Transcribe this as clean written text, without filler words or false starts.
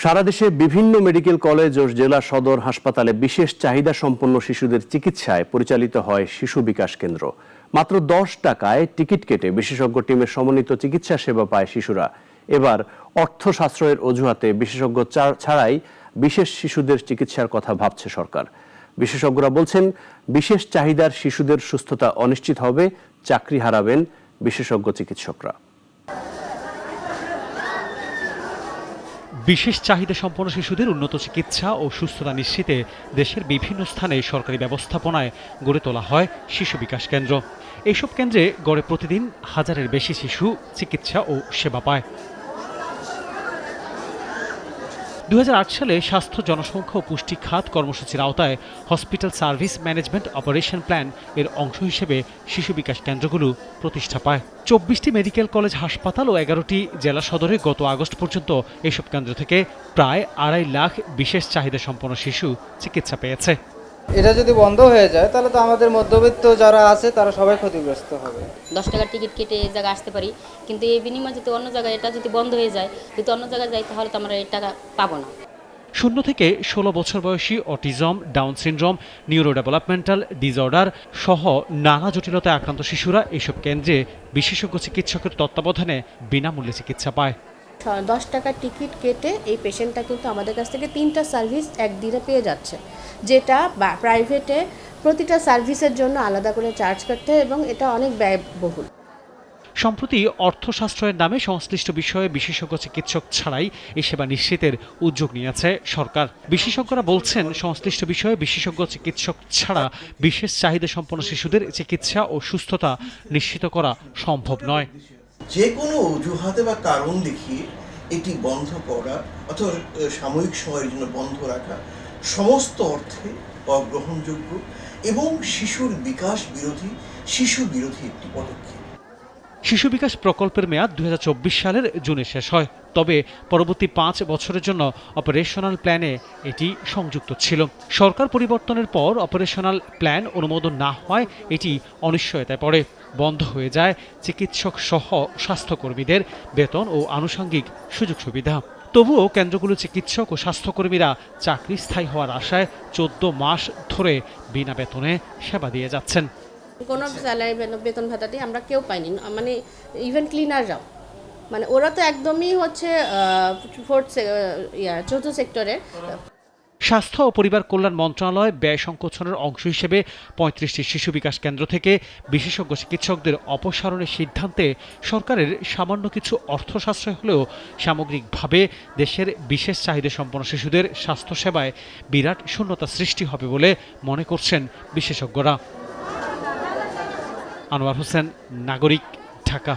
সারা দেশে বিভিন্ন medical college ও জেলা সদর হাসপাতালে বিশেষ চাহিদা সম্পন্ন শিশুদের চিকিৎসায় পরিচালিত হয় শিশু বিকাশ কেন্দ্র। মাত্র 10 টাকায় টিকিট কেটে বিশেষজ্ঞ টিমের সমন্বিত চিকিৎসা সেবা পায় শিশুরা। এবার অর্থ সাশ্রয়ের অজুহাতে বিশেষজ্ঞ ছাড়াই বিশেষ শিশুদের চিকিৎসার কথা ভাবছে সরকার। বিশেষজ্ঞরা বলছেন, বিশেষ চাহিদার শিশুদের সুস্থতা অনিশ্চিত হবে, চাকরি হারাবেন বিশেষজ্ঞ চিকিৎসকরা। বিশেষ চাহিদা সম্পন্ন শিশুদের উন্নত চিকিৎসা ও সুস্থতা নিশ্চিতে দেশের বিভিন্ন স্থানে সরকারি ব্যবস্থাপনায় গড়ে তোলা হয় শিশু বিকাশ কেন্দ্র। এইসব কেন্দ্রে গড়ে প্রতিদিন হাজারের বেশি শিশু চিকিৎসা ও সেবা পায়। 2008 সালে স্বাস্থ্য, জনসংখ্যা ও পুষ্টি খাত কর্মসূচির আওতায় hospital service management operation plan এর অংশ হিসেবে শিশু বিকাশ কেন্দ্রগুলো প্রতিষ্ঠা পায়। 24টি মেডিকেল কলেজ, হাসপাতাল ও 11টি জেলা সদরে গত আগস্ট পর্যন্ত এসব কেন্দ্র থেকে প্রায় 2.5 লাখ বিশেষ চাহিদা সম্পন্ন শিশু চিকিৎসা পেয়েছে। এটা যদি বন্ধ হয়ে যায় তাহলে তো আমাদের মধ্যবিত্ত যারা আছে তারা সবাই ক্ষতিগ্রস্ত হবে। 10 টাকার টিকিট কেটে এই জায়গায় আসতে পারি, কিন্তু এই বিনিময়ে যদি অন্য জায়গায় এটা যদি বন্ধ হয়ে যায়, যদি অন্য জায়গায় যাই তাহলে তো আমরা এই টাকা পাবো না। 0 থেকে 16 বছর বয়সী autism, down syndrome, neuro developmental disorder সহ নানা জটিলতায় আক্রান্ত শিশুরা এসব কেন্দ্রে বিশেষজ্ঞ চিকিৎসকের তত্ত্বাবধানে বিনামূল্যে চিকিৎসা পায়। 10 টাকার টিকিট কেটে এই পেশেন্টটা কিন্তু আমাদের কাছ থেকে 3টা সার্ভিস একদিনে পেয়ে যাচ্ছে, যেটা প্রাইভেটে প্রতিটা সার্ভিসের জন্য আলাদা করে চার্জ করতে হয় এবং এটা অনেক ব্যয়বহুল। সম্প্রতি অর্থ সাশ্রয়ের নামে সংশ্লিষ্ট বিষয়ে বিশেষজ্ঞ চিকিৎসক ছাড়াই এই সেবা নিশ্চিতের উদ্যোগ নিয়েছে সরকার। বিশেষজ্ঞরা বলছেন, সংশ্লিষ্ট বিষয়ে বিশেষজ্ঞ চিকিৎসক ছাড়া বিশেষ চাহিদা সম্পন্ন শিশুদের চিকিৎসা ও সুস্থতা নিশ্চিত করা সম্ভব নয়। যে কোনো অজুহাতে বা কারণ দেখিয়ে এটি বন্ধ করা অথবা সাময়িক সময়ের জন্য বন্ধ রাখা সমস্ত অর্থে অগ্রহণযোগ্য এবং শিশুর বিকাশ বিরোধী, শিশু বিরোধী একটি পদক্ষেপ। শিশু বিকাশ প্রকল্পের মেয়াদ 2024 সালের জুনে শেষ হয়, তবে পরবর্তী 5 বছরের জন্য অপারেশনাল প্ল্যানে এটি সংযুক্ত ছিল। সরকার পরিবর্তনের পর অপারেশনাল প্ল্যান অনুমোদন না হওয়ায় এটি অনিশ্চয়তায় পড়ে। বন্ধ হয়ে যায় চিকিৎসক সহ স্বাস্থ্যকর্মীদের বেতন ও আনুষঙ্গিক সুযোগ সুবিধা। তবুও কেন্দ্রগুলো চিকিৎসক ও স্বাস্থ্যকর্মীরা চাকরি স্থায়ী হওয়ার আশায় 14 মাস ধরে বিনা বেতনে সেবা দিয়ে যাচ্ছেন। কোনো স্যালারি বেতন ভাতা দিয়ে আমরা কেউ পাইনি, মানে ইভেন ক্লিনাররাও, মানে ওরা তো একদমই হচ্ছে চতুর্থ সেক্টরে। স্বাস্থ্য ও পরিবার কল্যাণ মন্ত্রণালয় ব্যয় সংকোচনের অংশ হিসেবে 35টি শিশু বিকাশ কেন্দ্র থেকে বিশেষজ্ঞ চিকিৎসকদের অপসারণের সিদ্ধান্তে সরকারের সামান্য কিছু অর্থ সাশ্রয় হলেও সামগ্রিকভাবে দেশের বিশেষ চাহিদা সম্পন্ন শিশুদের স্বাস্থ্যসেবায় বিরাট শূন্যতা সৃষ্টি হবে বলে মনে করছেন বিশেষজ্ঞরা। আনোয়ার হোসেন, নাগরিক, ঢাকা।